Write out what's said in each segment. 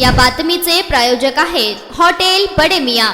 या बातमीचे प्रायोजक आहेत hotel Bade Miyan.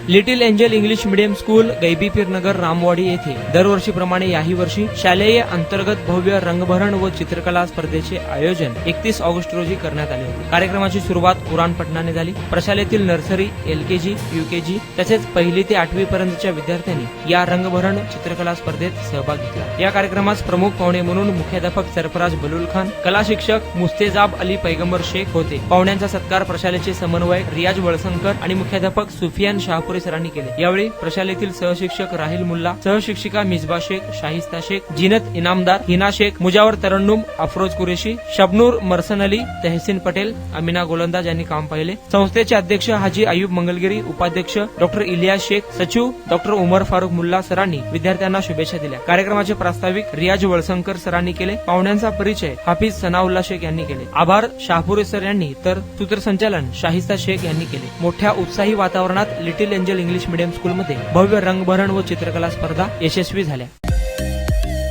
Little angel English medium school Gaibipir Nagar Ramwadi येथे दरवर्षीप्रमाणे याही वर्षी शालेय अंतर्गत भव्य रंगभरण व चित्रकला स्पर्धेचे आयोजन 31 ऑगस्ट रोजी करण्यात आले होते। कार्यक्रमाची सुरुवात कुराण पठणाने झाली। प्रशालेतील नर्सरी, LKG, UKG तसेच 1ली ते 8वी पर्यंतच्या विद्यार्थ्यांनी या रंगभरण चित्रकला स्पर्धेत सहभाग घेतला। या कार्यक्रमास प्रमुख पाहुणे म्हणून मुख्याध्यापक सरफराज बलुल खान, कला शिक्षक मुस्तेजाब अली पैगंबर शेख होते। पाहुण्यांचा सत्कार प्रशालेचे समन्वयक रियाज वळसंकर आणि मुख्याध्यापक सुफियान शाहपुरी सरांनी केले। यावेळी प्रशालेतील सहशिक्षक राहिल मुल्ला, सहशिक्षिका मिसबा शेख, शाहिस्ता शेख, जिनत इनामदार, हिना शेख, मुजावर तरन्नुम, अफरोज कुरेशी, शबनूर मरसन अली, तहसीन पटेल, अमिना गोलंदाज यांनी काम पाहिले। संस्थेचे अध्यक्ष हाजी अयूब मंगलगिरी, उपाध्यक्ष डॉक्टर इलियास शेख, सचिव डॉक्टर उमर फारुक मुल्ला सरांनी विद्यार्थ्यांना शुभेच्छा दिल्या। कार्यक्रमाचे प्रास्ताविक रियाज वळसंकर सरांनी केले। पाहुण्यांचा परिचय हाफिज सनाउल्ला शेख यांनी केले। आभार शाहपुरे सर यांनी तर सूत्रसंचालन शाहिस्ता शेख यांनी केले। मोठ्या उत्साही वातावरणात लिटिल एंजल इंग्लिश मीडियम स्कूलमध्ये भव्य रंगभरण व चित्रकला स्पर्धा यशस्वी झाल्या।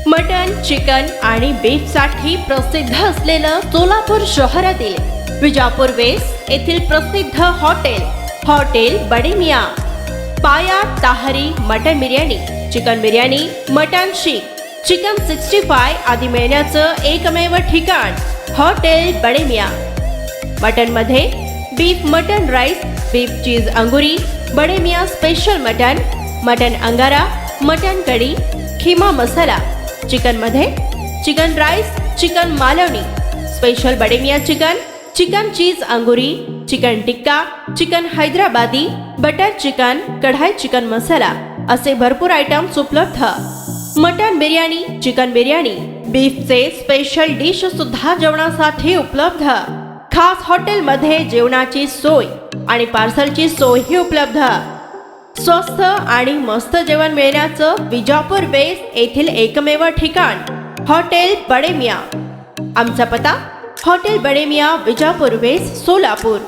मटन, चिकन आणि बीफ साठी प्रसिद्ध असलेलं सोलापूर शहरातील विजापूर वेस्ट येथील प्रसिद्ध hotel Bade Miyan. Paya tahri mutton biryani, chicken biryani, mutton seekh, chicken 65 आदी मिळण्याचं एकमेव ठिकाण हॉटेल बडे मियां। मटन मध्ये beef mutton rice, beef cheese angoori, Bade Miyan special mutton angara, mutton kadhi, keema masala. Chicken मध्ये chicken rice, chicken Malvani, special Bade Miyan chicken cheese angoori, chicken tikka, chicken Hyderabadi, butter chicken, kadai chicken masala असे भरपूर आयटम्स उपलब्ध। मटन बिर्याणी, चिकन बिर्याणी, बीफचे स्पेशल डिश सुद्धा जेवणासाठी उपलब्ध। खास हॉटेलमध्ये जेवणाची सोय आणि पार्सलची सोयही उपलब्ध। स्वस्त आणि मस्त जेवण मिळण्याचं विजापूर वेस्ट येथील एकमेव ठिकाण हॉटेल बडे मियां। आमचा पत्ता हॉटेल बडे मियां, विजापूर वेस्ट, सोलापूर।